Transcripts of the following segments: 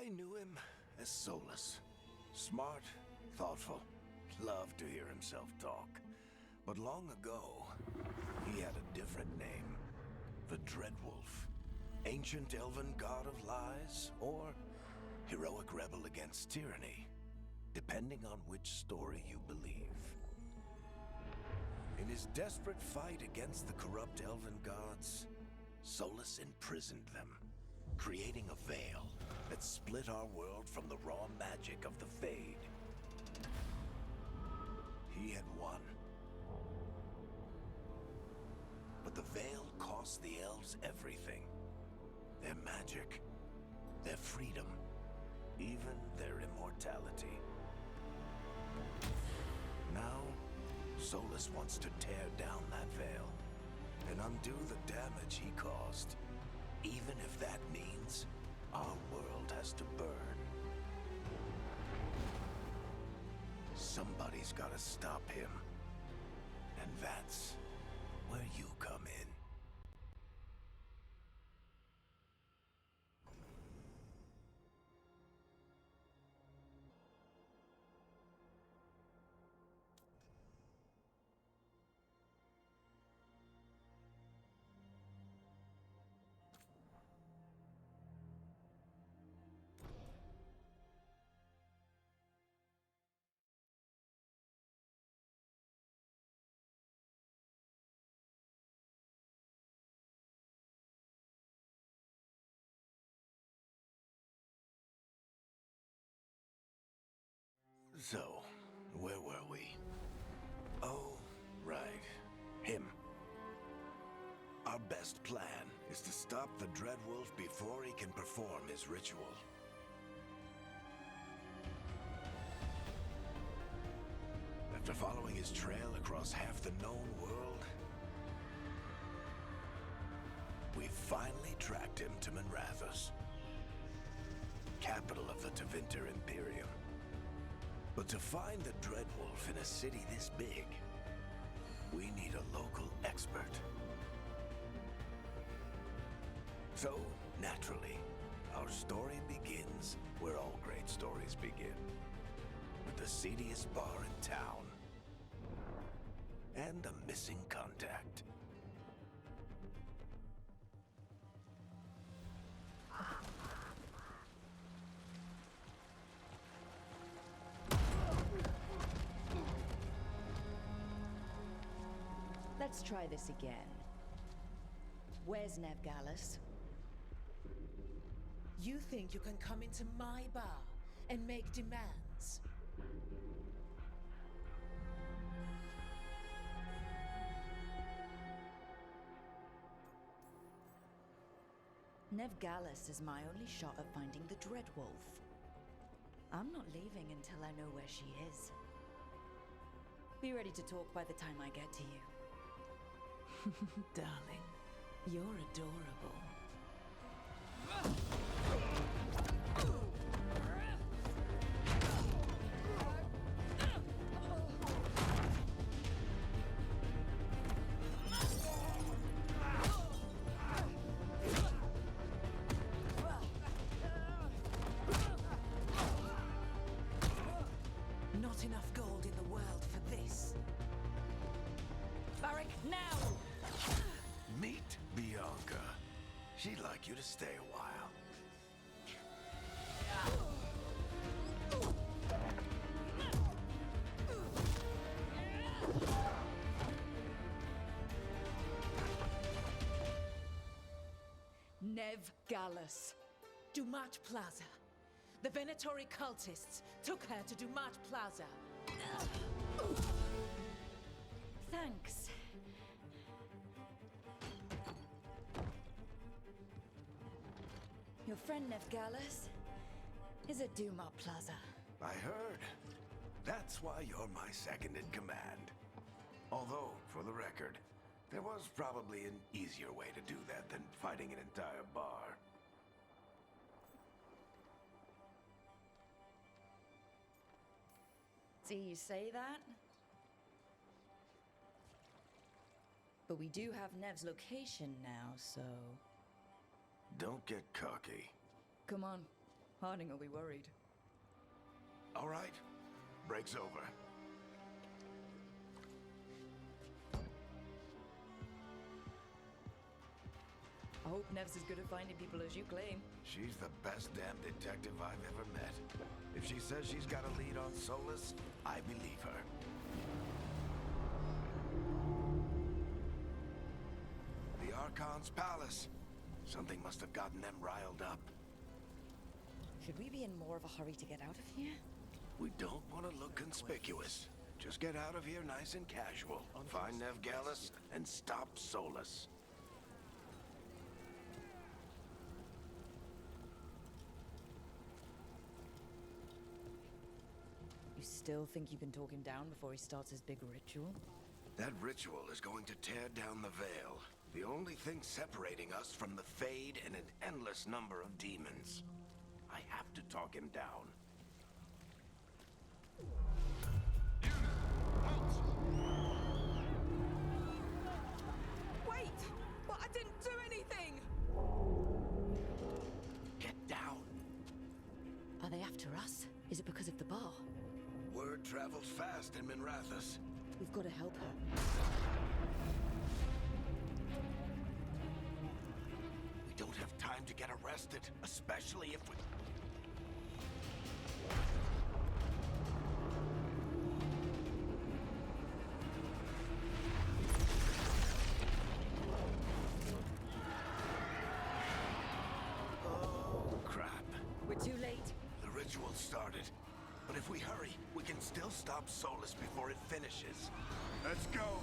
knew him as Solus. Smart, thoughtful, loved to hear himself talk. But long ago, he had a different name. The Dreadwolf. Ancient elven god of lies, or heroic rebel against tyranny, depending on which story you believe. In his desperate fight against the corrupt elven gods, Solus imprisoned them, creating a veil that split our world from the raw magic of the Fade. He had won. But the veil cost the elves everything. Their magic, their freedom, even their immortality. Now, Solus wants to tear down that veil and undo the damage he caused, even if that means our world has to burn. Somebody's gotta stop him, and that's where you come in. So, where were we? Oh, right. Him. Our best plan is to stop the Dreadwolf before he can perform his ritual. After following his trail across half the known world, we finally tracked him to Minrathous, capital of the Tevinter Imperium. But to find the Dreadwolf in a city this big, we need a local expert. So, naturally, our story begins where all great stories begin. With the seediest bar in town. And a missing contact. Let's try this again. Where's Nevgalis? You think you can come into my bar and make demands? Nevgalis is my only shot at finding the Dreadwolf. I'm not leaving until I know where she is. Be ready to talk by the time I get to you. Darling, you're adorable. Not enough gold in the world for this. Varric, now! Meet Bianca. She'd like you to stay a while. Nevgalis. Dumat Plaza. The Venatori cultists took her to Dumat Plaza. Thanks. Your friend Nevgalis is at Dumat Plaza. I heard. That's why you're my second in command. Although, for the record, there was probably an easier way to do that than fighting an entire bar. See, you say that? But we do have Nev's location now, so... Don't get cocky. Come on. Harding will be worried. All right. Break's over. I hope Nev's as good at finding people as you claim. She's the best damn detective I've ever met. If she says she's got a lead on Solus, I believe her. The Archon's palace. Something must have gotten them riled up. Should we be in more of a hurry to get out of here? We don't want to look conspicuous. Just get out of here nice and casual. Find Nev Gallus and stop Solus. You still think you can talk him down before he starts his big ritual? That ritual is going to tear down the veil. The only thing separating us from the Fade and an endless number of demons. I have to talk him down. Wait! But I didn't do anything! Get down. Are they after us? Is it because of the bar? Word travels fast in Minrathous. We've got to help her. We don't have time to get arrested, especially if we... Oh, crap. We're too late. The ritual started. But if we hurry, we can still stop Solus before it finishes. Let's go!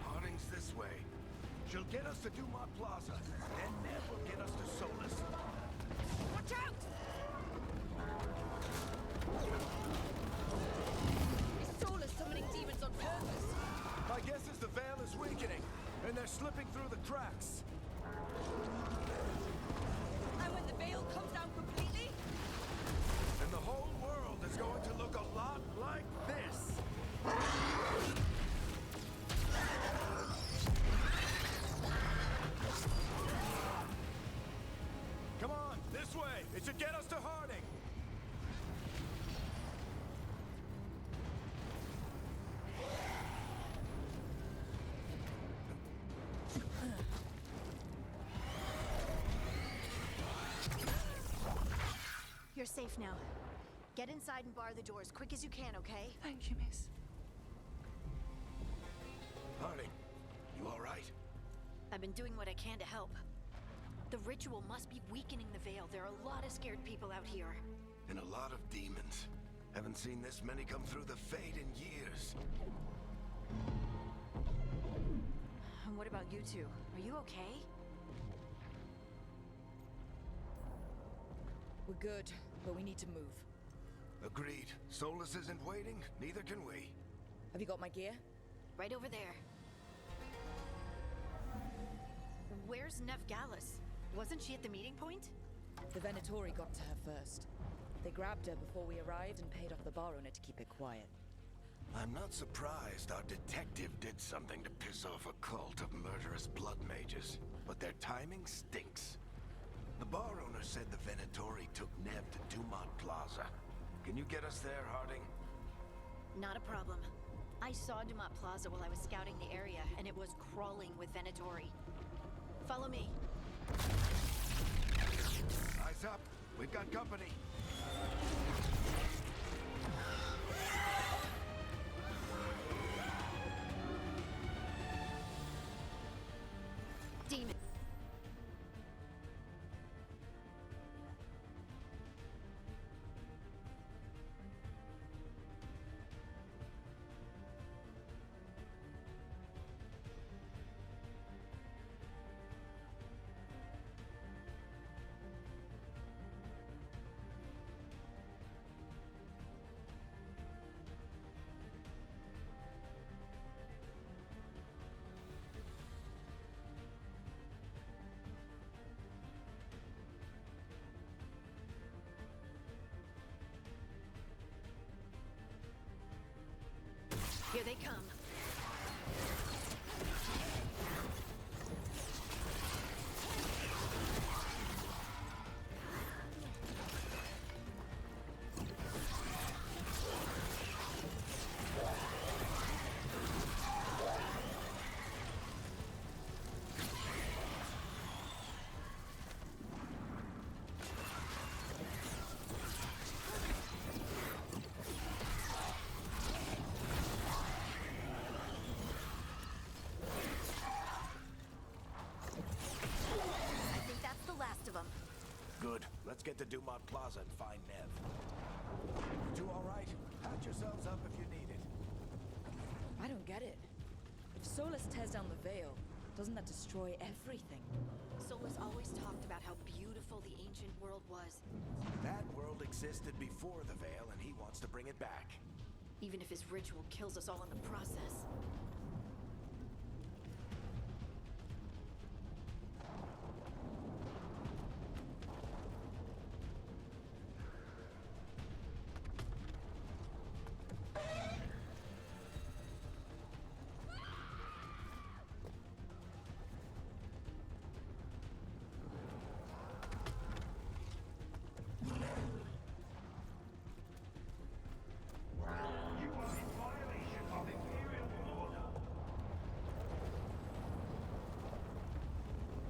Harding's this way. She'll get us to Dumont Plaza. Then Ned will get us to Solus. Watch out! Is Solus summoning demons on purpose? My guess is the veil is weakening, and they're slipping through the cracks. And when the veil comes down completely? And the whole world is going to look a lot like this. Come on, this way. It should get us to Harding. You're safe now. Get inside and bar the doors quick as you can, okay? Thank you, miss. Harding, you all right? I've been doing what I can to help. The ritual must be weakening the veil. There are a lot of scared people out here. And a lot of demons. Haven't seen this many come through the Fade in years. And what about you two? Are you okay? We're good, but we need to move. Agreed. Solus isn't waiting, neither can we. Have you got my gear? Right over there. Where's Nev Gallus? Wasn't she at the meeting point? The Venatori got to her first. They grabbed her before we arrived and paid off the bar owner to keep it quiet. I'm not surprised our detective did something to piss off a cult of murderous blood mages, but their timing stinks. The bar owner said the Venatori took Nev to Dumont Plaza. Can you get us there, Harding? Not a problem. I saw Dumont Plaza while I was scouting the area, and it was crawling with Venatori. Follow me. Eyes up. We've got company. Demon. Here they come. Let's get to Dumont Plaza and find Nev. You two all right? Patch yourselves up if you need it. I don't get it. If Solus tears down the Veil, doesn't that destroy everything? Solus always talked about how beautiful the ancient world was. That world existed before the Veil, and he wants to bring it back. Even if his ritual kills us all in the process.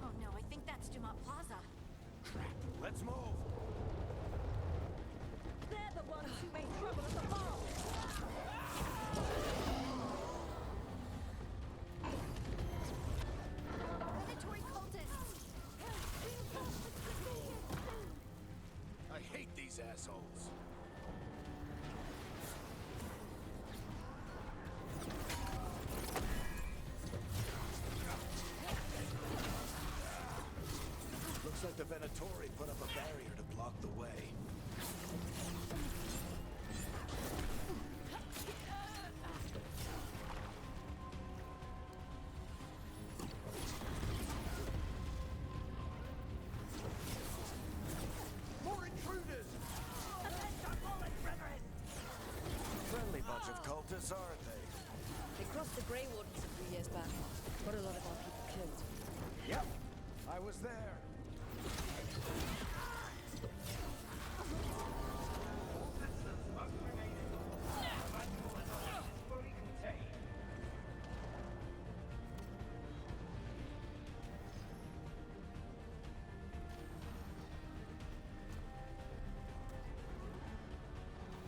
Oh no, I think that's Dumont Plaza. Let's move! They're the ones who made trouble at the ball! Predatory cultists! I hate these assholes. Looks like the Venatori put up a barrier to block the way. More intruders! Friendly bunch of cultists, aren't they? They crossed the Grey Wardens a few years back. Got a lot of our people killed. Yep, I was there.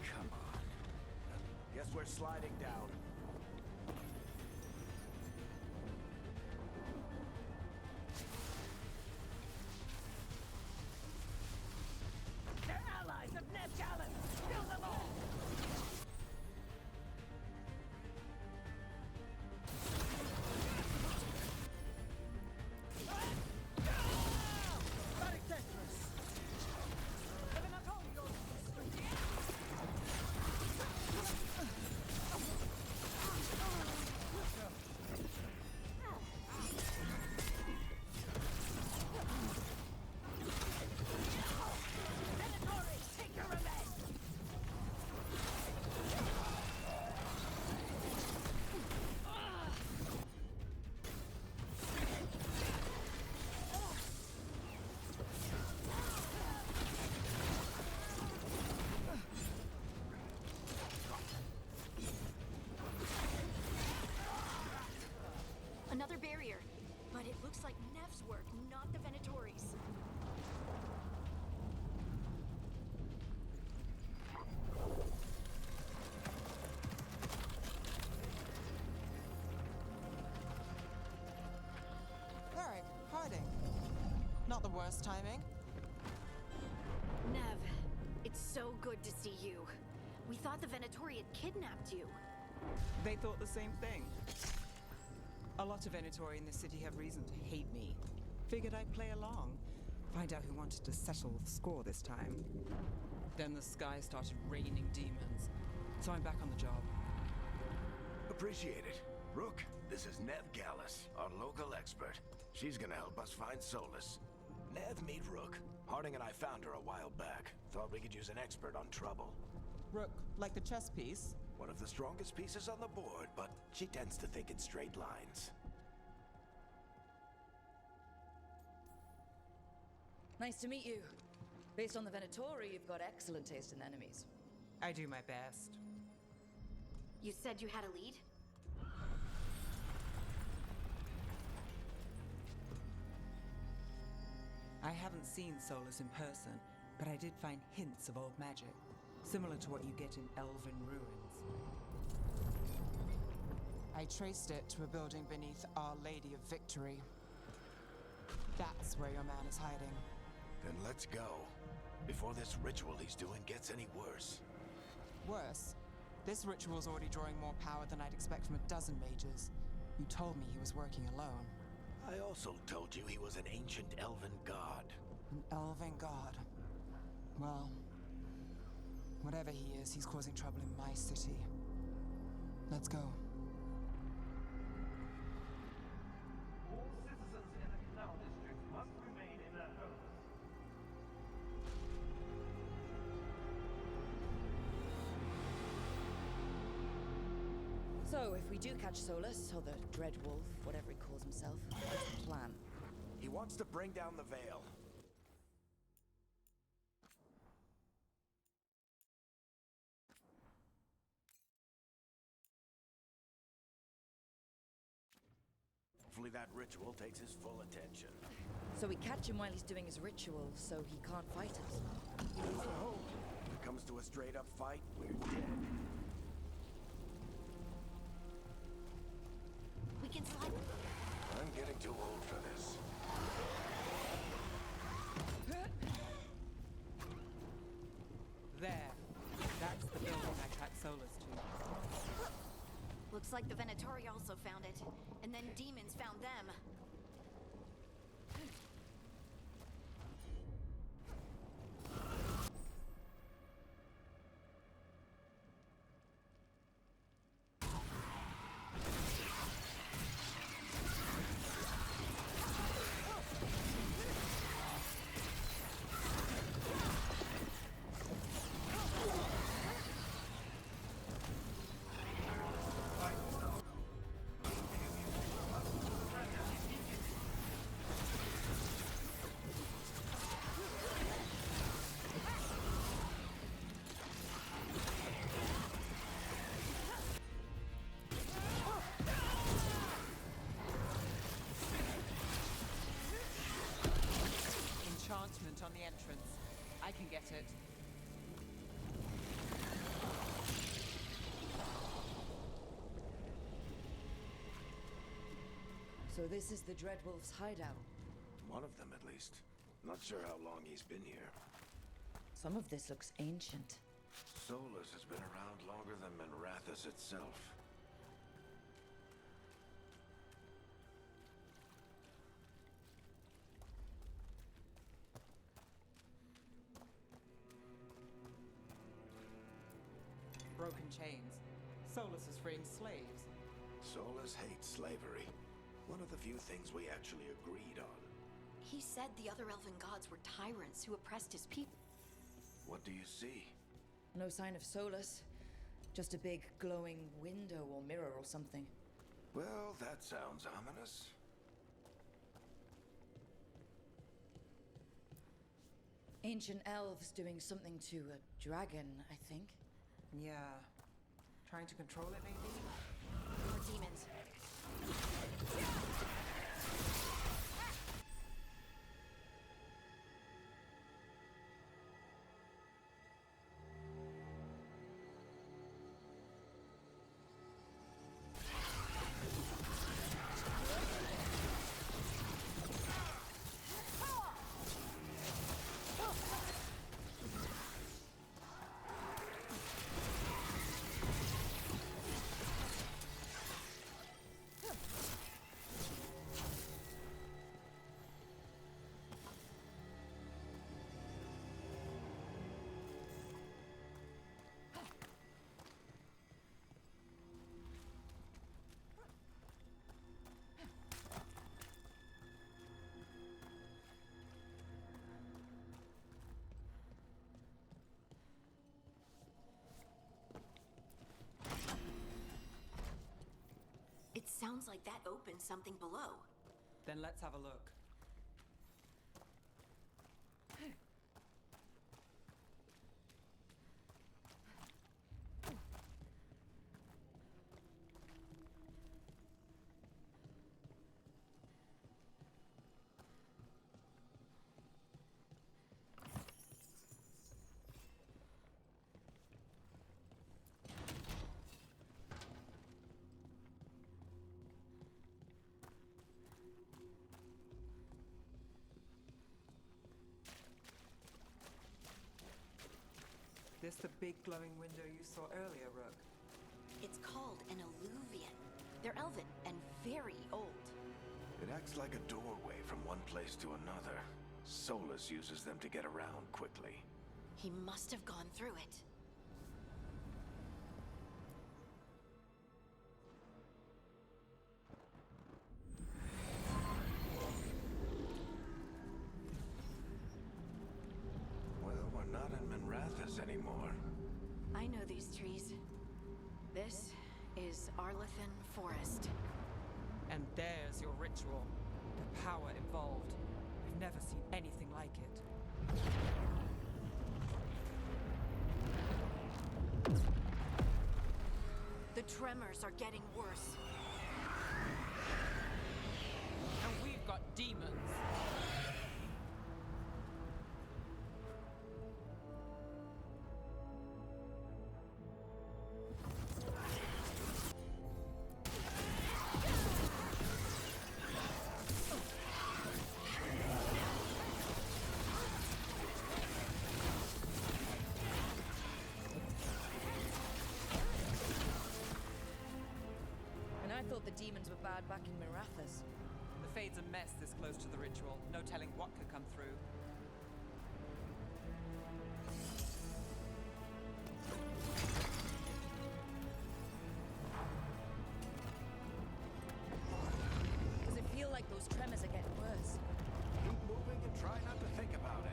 Come on. Guess we're sliding down. They're allies of Ned Gallen! Kill them all! Take your revenge! Another barrier. But it looks like Nev's work, not the Venatori's. Varric, hiding. Not the worst timing. Nev, it's so good to see you. We thought the Venatori had kidnapped you. They thought the same thing. A lot of Venatori in the city have reason to hate me. Figured I'd play along. Find out who wanted to settle the score this time. Then the sky started raining demons. So I'm back on the job. Appreciate it. Rook, this is Nev Gallus, our local expert. She's gonna help us find Solus. Nev, meet Rook. Harding and I found her a while back. Thought we could use an expert on trouble. Rook, like the chess piece? One of the strongest pieces on the board, but she tends to think in straight lines. Nice to meet you. Based on the Venatori, you've got excellent taste in enemies. I do my best. You said you had a lead? I haven't seen Solus in person, but I did find hints of old magic, similar to what you get in elven ruins. I traced it to a building beneath Our Lady of Victory. That's where your man is hiding. Then let's go. before this ritual he's doing gets any worse. Worse, this ritual's already drawing more power than I'd expect from a dozen mages. You told me he was working alone. I also told you he was an ancient elven god. An elven god. Well, whatever he is, he's causing trouble in my city. Let's go. All citizens in the canal district must remain in their homes. So, if we do catch Solus, or the Dreadwolf, whatever he calls himself, what's the plan? He wants to bring down the Veil. Hopefully that ritual takes his full attention. So we catch him while he's doing his ritual, so he can't fight us. Here's the hope. If it comes to a straight-up fight, we're dead. We can slide. I'm getting too old for this. There. That's the building I tracked Solus to. Looks like the Venatori also found it. And then demons found them. Enchantment on the entrance. I can get it. So this is the Dreadwolf's hideout. One of them, at least. Not sure how long he's been here. Some of this looks ancient. Solus has been around longer than Manrathus itself. Broken chains. Solus is freeing slaves. Solus hates slavery. One of the few things we actually agreed on. He said the other elven gods were tyrants who oppressed his people. What do you see? No sign of Solus. Just a big glowing window or mirror or something. Well, that sounds ominous. Ancient elves doing something to a dragon, I think. Yeah. Trying to control it, maybe? More demons. It sounds like that opened something below. Then let's have a look. This the big glowing window you saw earlier, Rook? It's called an alluvian. They're elven and very old. It acts like a doorway from one place to another. Solus uses them to get around quickly. He must have gone through it. Well, we're not in Minrathous anymore. I know these trees. This is Arlathan Forest. And there's your ritual. The power involved. I've never seen anything like it. The tremors are getting worse. And we've got demons. And I thought the demons were bad back in Minrathous. The Fade's a mess this close to the ritual. No telling what could come through. Does it feel like those tremors are getting worse? Keep moving and try not to think about it.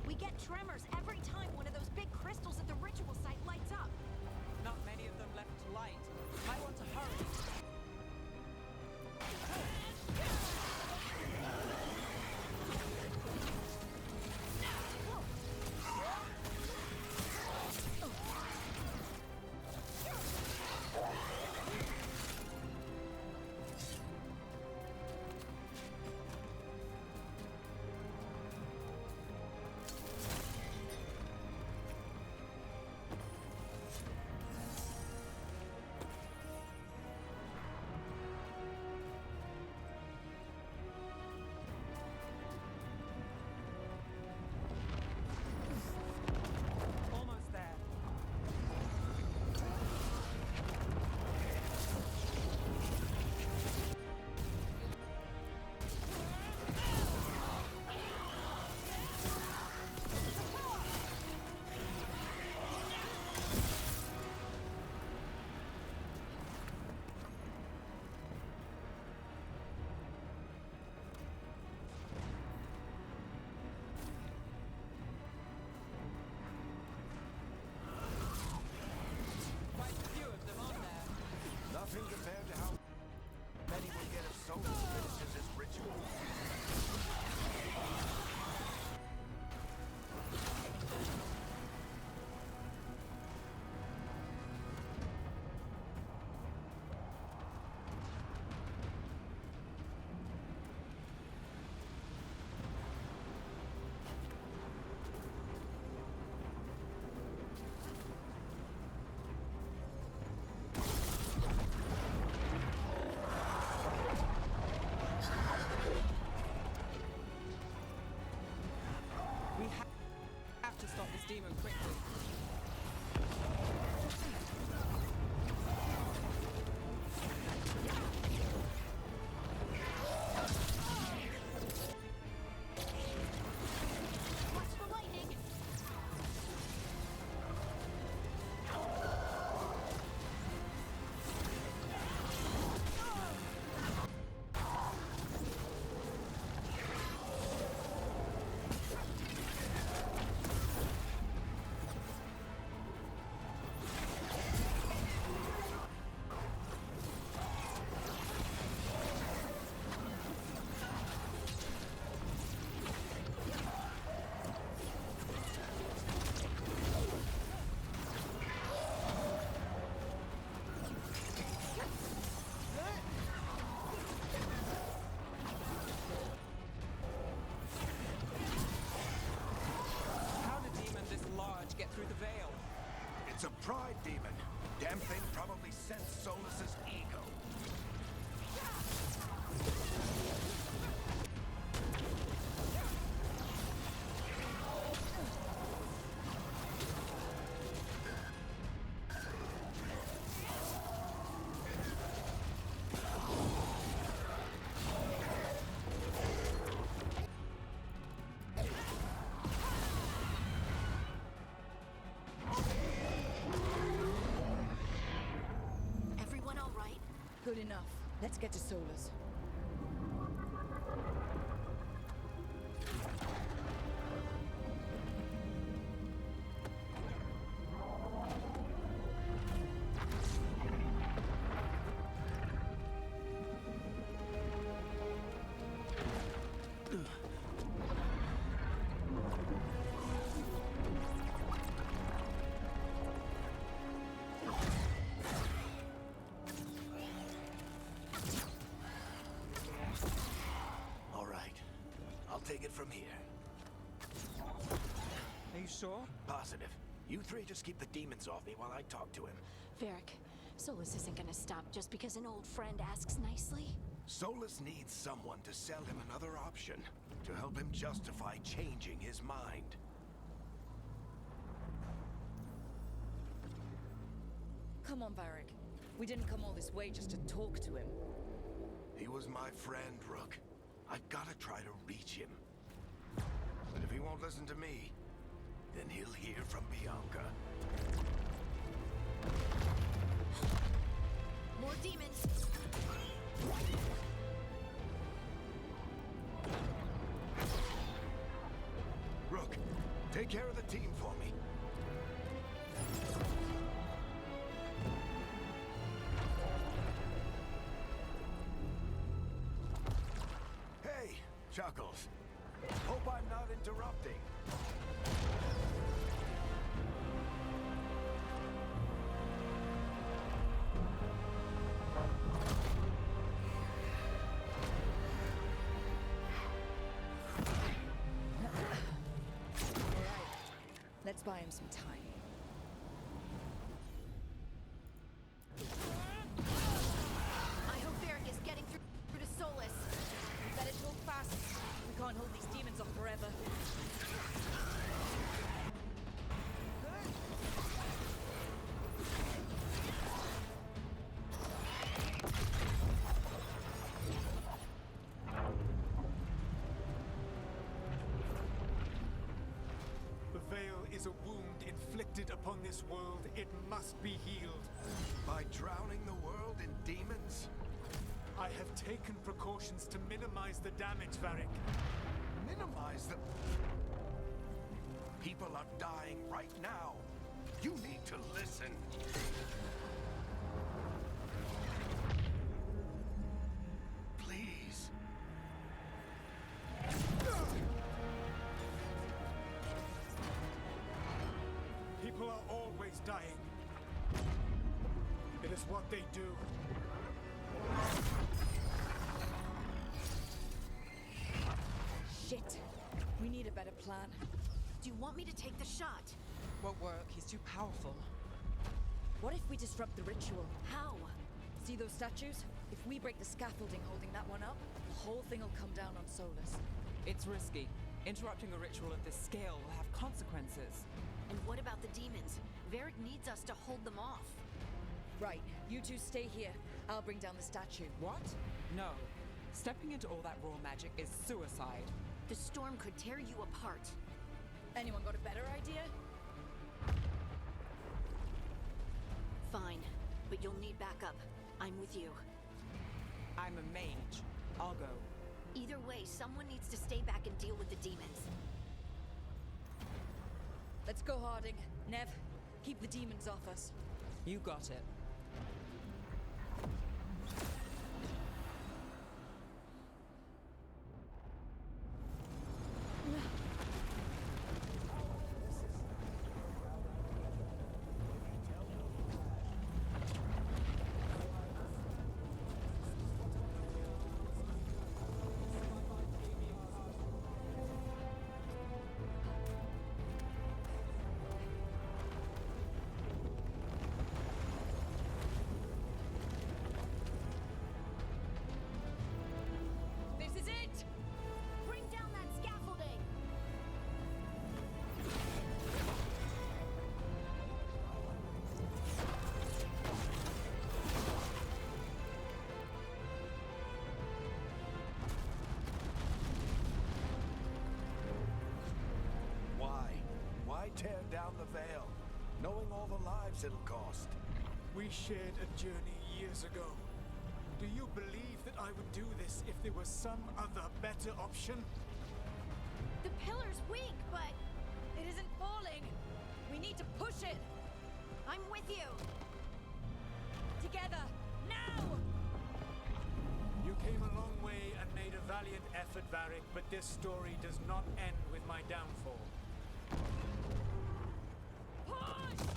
We get tremors every time one of those big crystals at the ritual site lights up. Not many of them left to light. I want to hurry. Almost there. Quite a few of them on there. Nothing compared to how many will get if Solus finishes his ritual. Good enough. Let's get to Solus. Take it from here. Are you sure? Positive. You three just keep the demons off me while I talk to him. Varric, Solus isn't gonna stop just because an old friend asks nicely. Solus needs someone to sell him another option, to help him justify changing his mind. Come on, Varric. We didn't come all this way just to talk to him. He was my friend, Rook. I gotta try to reach him. But if he won't listen to me, then he'll hear from Bianca. More demons! Rook, take care of the team for me. Hey, Chuckles. Hope I'm not interrupting. Let's buy him some time. I hope Varric is getting through to Solus. We better talk fast. We can't hold these demons off forever. The veil is a wound inflicted upon this world. It must be healed. By drowning the world in demons? I have taken precautions to minimize the damage, Varric. Minimize the... People are dying right now. You need to listen. Please. People are always dying. It is what they do. Shit. We need a better plan. Do you want me to take the shot? Won't work. He's too powerful. What if we disrupt the ritual? How? See those statues? If we break the scaffolding holding that one up, the whole thing will come down on Solus. It's risky. Interrupting a ritual of this scale will have consequences. And what about the demons? Varric needs us to hold them off. Right, you two stay here. I'll bring down the statue. What? No. Stepping into all that raw magic is suicide. The storm could tear you apart. Anyone got a better idea? Fine, but you'll need backup. I'm with you. I'm a mage. I'll go. Either way, someone needs to stay back and deal with the demons. Let's go, Harding. Nev, keep the demons off us. You got it. This is it! Bring down that scaffolding! Why? Why tear down the veil, knowing all the lives it'll cost? We shared a journey years ago. I would do this if there was some other better option. The pillar's weak, but It isn't falling! We need to push it! I'm with you. Together! Now! You came a long way and made a valiant effort, Varric, but this story does not end with my downfall. Push!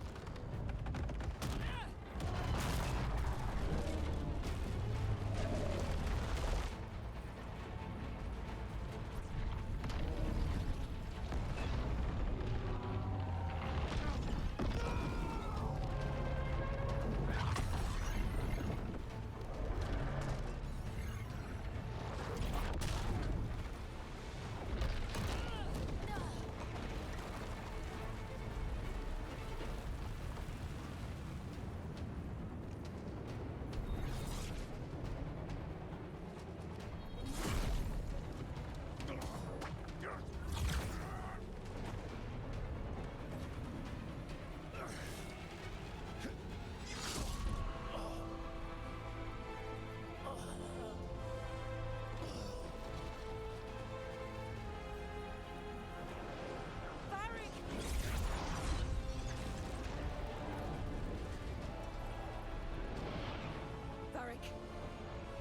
Varric!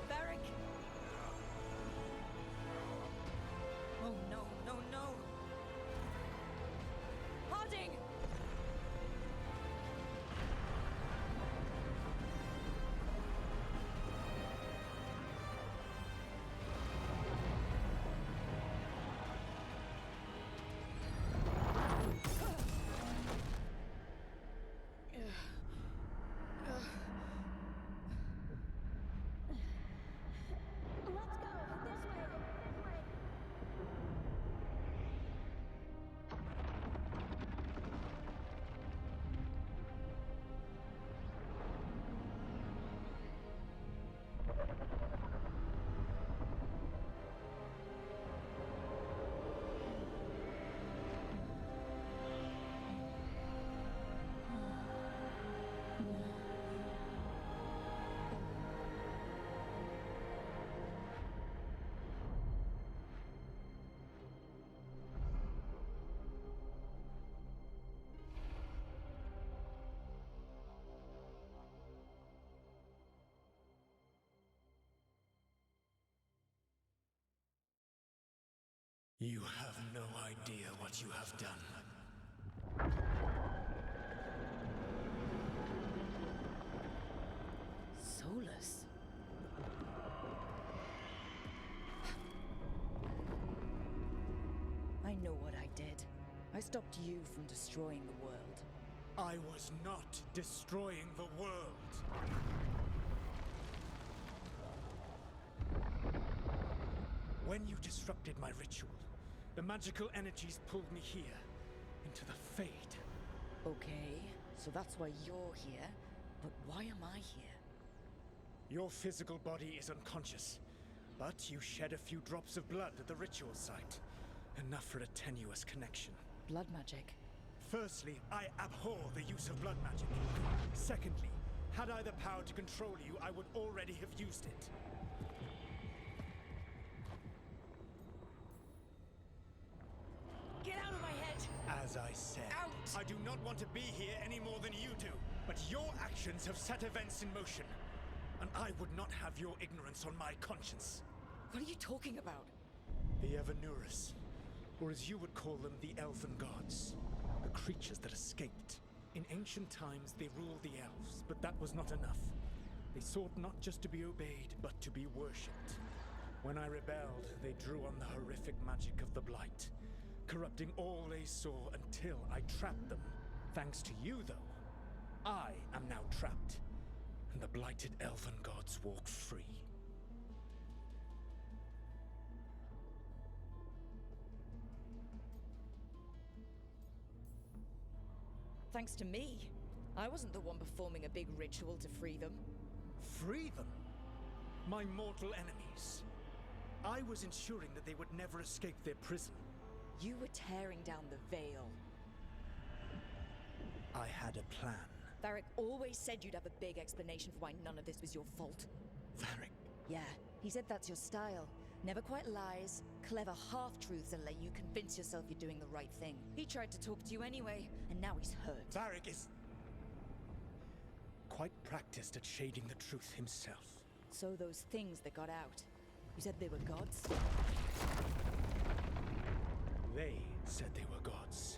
Varric! Oh no, no, no! Harding! You have no idea what you have done. Solus? I know what I did. I stopped you from destroying the world. I was not destroying the world. When you disrupted my ritual, the magical energies pulled me here, into the Fade. Okay, so that's why you're here. But why am I here? Your physical body is unconscious, but you shed a few drops of blood at the ritual site. Enough for a tenuous connection. Blood magic. Firstly, I abhor the use of blood magic. Secondly, had I the power to control you, I would already have used it. Get out of my head! As I said, Out! I do not want to be here any more than you do. But your actions have set events in motion. And I would not have your ignorance on my conscience. What are you talking about? The Evanurus, or as you would call them, the Elven Gods. The creatures that escaped. In ancient times, they ruled the elves, but that was not enough. They sought not just to be obeyed, but to be worshipped. When I rebelled, they drew on the horrific magic of the Blight, corrupting all they saw until I trapped them. Thanks to you, though, I am now trapped, and the blighted Elven Gods walk free. Thanks to me. I wasn't the one performing a big ritual to free them. Free them? My mortal enemies. I was ensuring that they would never escape their prison. You were tearing down the veil. I had a plan. Varric always said you'd have a big explanation for why none of this was your fault. Varric, Yeah, He said that's your style. Never quite lies, clever half-truths that let you convince yourself you're doing the right thing. He tried to talk to you anyway, and now he's hurt. Varric is quite practiced at shading the truth himself. So those things that got out, you said they were gods? They said they were gods.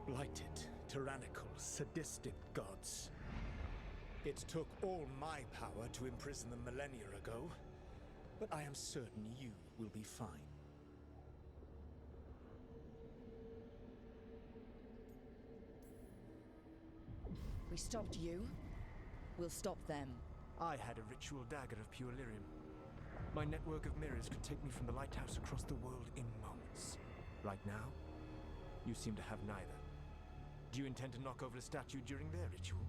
Blighted, tyrannical, sadistic gods. It took all my power to imprison them millennia ago, but I am certain you will be fine. We stopped you. We'll stop them. I had a ritual dagger of pure lyrium. My network of mirrors could take me from the lighthouse across the world in moments. Right now, you seem to have neither. Do you intend to knock over a statue during their ritual?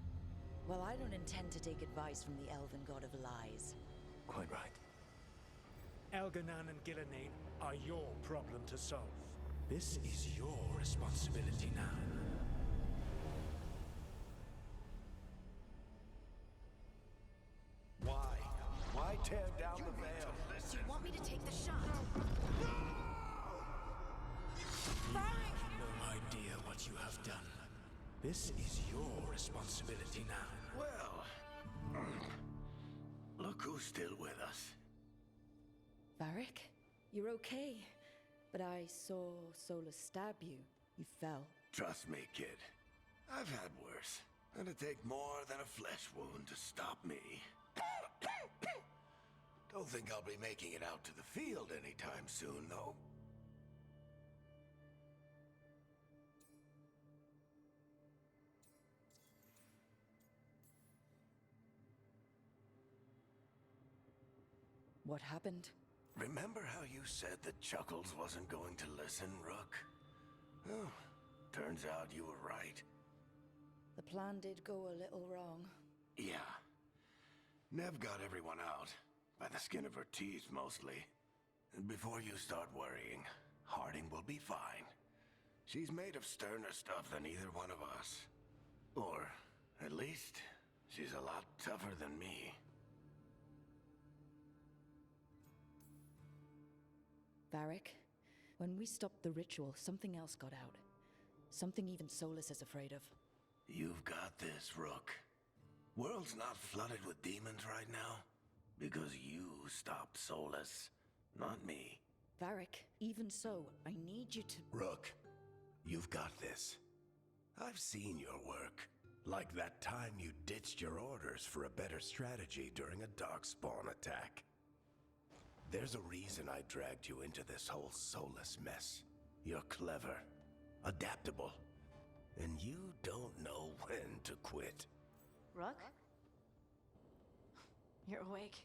Well, I don't intend to take advice from the elven god of lies. Quite right. Elganan and Gillenane are your problem to solve. This is your responsibility now. Why tear down the veil? Do you want me to take the shot? You have no idea what you have done. This is your responsibility now. Well, look who's still with us. Varric, you're okay. But I saw Solus stab you. You fell. Trust me, kid. I've had worse. It'd take more than a flesh wound to stop me. Don't think I'll be making it out to the field anytime soon, though. What happened? Remember how you said that Chuckles wasn't going to listen, Rook? Oh, turns out you were right. The plan did go a little wrong. Yeah. Nev got everyone out. By the skin of her teeth, mostly. And before you start worrying, Harding will be fine. She's made of sterner stuff than either one of us. Or, at least, she's a lot tougher than me. Varric, when we stopped the ritual, something else got out. Something even Solus is afraid of. You've got this, Rook. World's not flooded with demons right now. Because you stopped Solus, not me. Varric, even so, I need you to... Rook, you've got this. I've seen your work. Like that time you ditched your orders for a better strategy during a darkspawn attack. There's a reason I dragged you into this whole Solus mess. You're clever, adaptable, and you don't know when to quit. Rook? You're awake.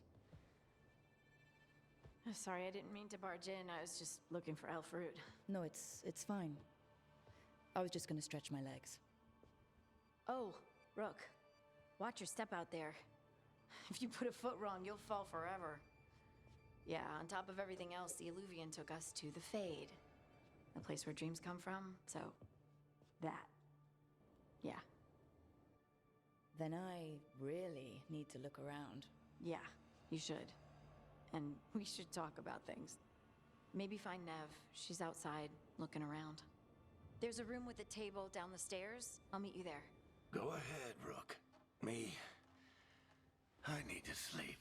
I'm sorry, I didn't mean to barge in. I was just looking for elf fruit. No, it's fine. I was just gonna stretch my legs. Oh, Rook. Watch your step out there. If you put a foot wrong, you'll fall forever. Yeah, on top of everything else, the Illuvian took us to the Fade. The place where dreams come from, so... that. Yeah. Then I really need to look around. Yeah, you should. And we should talk about things. Maybe find Nev. She's outside, looking around. There's a room with a table down the stairs. I'll meet you there. Go ahead, Rook. Me, I need to sleep.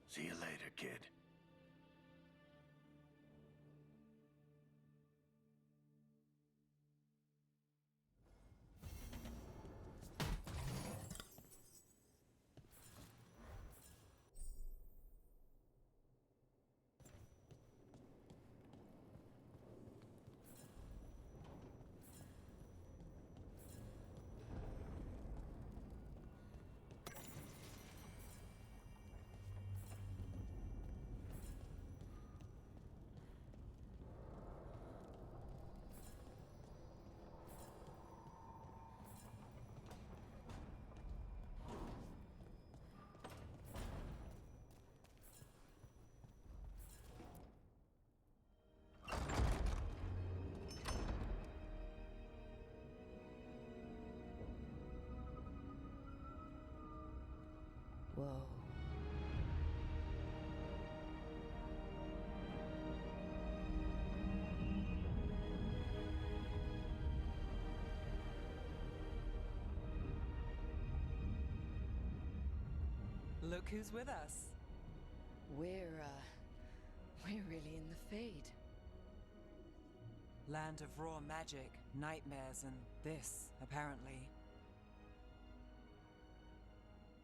See you later, kid. Whoa. Look who's with us. We're really in the Fade. Land of raw magic, nightmares, and this, apparently.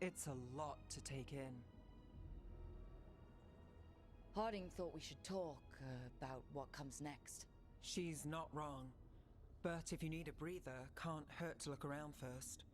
It's a lot to take in. Harding thought we should talk about what comes next. She's not wrong. But if you need a breather, can't hurt to look around first.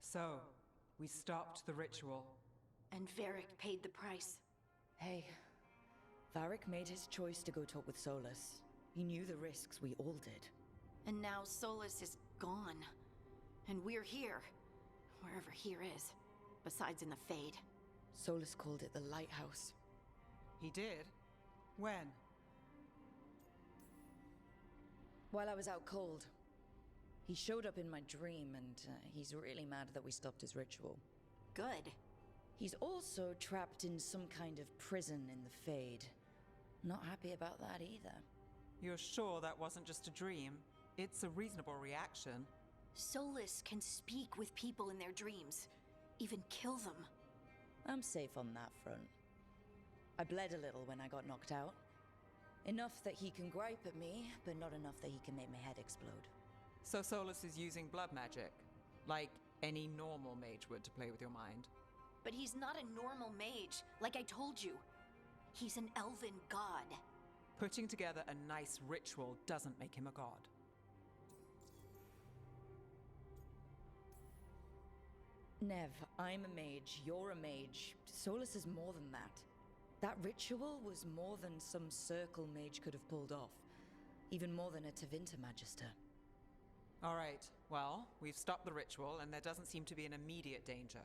So, we stopped the ritual. And Varric paid the price. Hey, Varric made his choice to go talk with Solus. He knew the risks, we all did. And now Solus is gone. And we're here. Wherever here is. Besides in the Fade. Solus called it the Lighthouse. He did? When? While I was out cold. He showed up in my dream, and he's really mad that we stopped his ritual. Good. He's also trapped in some kind of prison in the Fade. Not happy about that either. You're sure that wasn't just a dream? It's a reasonable reaction. Solus can speak with people in their dreams. Even kill them. I'm safe on that front. I bled a little when I got knocked out. Enough that he can gripe at me, but not enough that he can make my head explode. So Solus is using blood magic, like any normal mage would to play with your mind. But he's not a normal mage, like I told you. He's an elven god. Putting together a nice ritual doesn't make him a god. Nev, I'm a mage, you're a mage. Solus is more than that. That ritual was more than some circle mage could have pulled off. Even more than a Tevinter Magister. All right, well, we've stopped the ritual and there doesn't seem to be an immediate danger.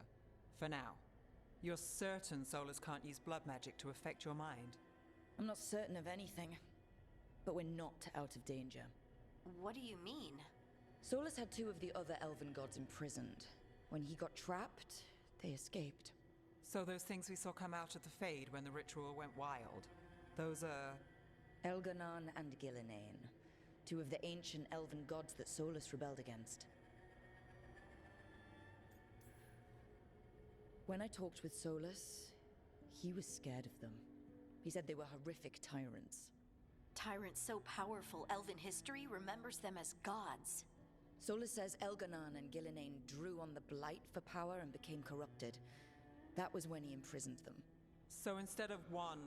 For now. You're certain Solus can't use blood magic to affect your mind? I'm not certain of anything. But we're not out of danger. What do you mean? Solus had two of the other elven gods imprisoned. When he got trapped, they escaped. So those things we saw come out of the Fade when the ritual went wild, those are... Elganon and Gillinane. Two of the ancient elven gods that Solus rebelled against. When I talked with Solus, he was scared of them. He said they were horrific tyrants. Tyrants so powerful, elven history remembers them as gods. Solus says Elganon and Gillinane drew on the Blight for power and became corrupted. That was when he imprisoned them. So instead of one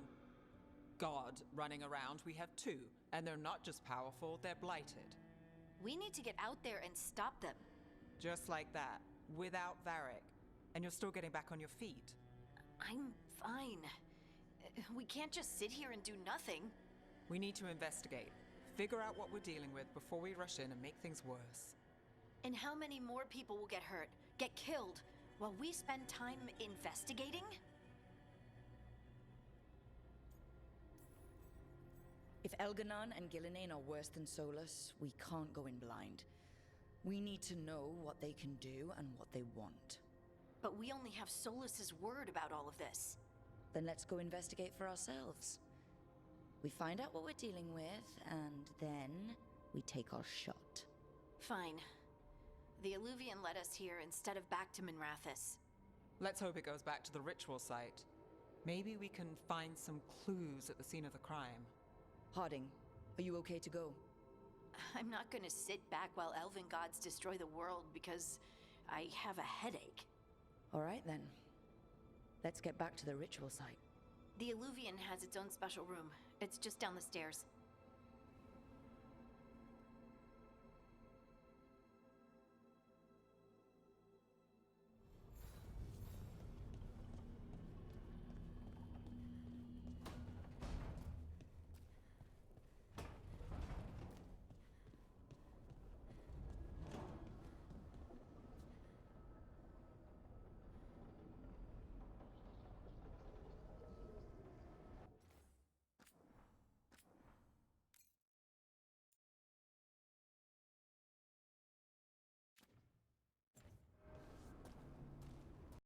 god running around, we have two. And they're not just powerful, they're blighted. We need to get out there and stop them. Just like that, without Varric. And you're still getting back on your feet. I'm fine. We can't just sit here and do nothing. We need to investigate. Figure out what we're dealing with before we rush in and make things worse. And how many more people will get hurt, get killed, while we spend time investigating? If Elganon and Gillinane are worse than Solus, we can't go in blind. We need to know what they can do and what they want. But we only have Solus's word about all of this. then let's go investigate for ourselves. We find out what we're dealing with, and then we take our shot. Fine. The Illuvian led us here instead of back to Minrathous. Let's hope it goes back to the ritual site. Maybe we can find some clues at the scene of the crime. Harding, are you okay to go? I'm not gonna sit back while elven gods destroy the world because I have a headache. All right then. Let's get back to the ritual site. The Illuvian has its own special room. It's just down the stairs.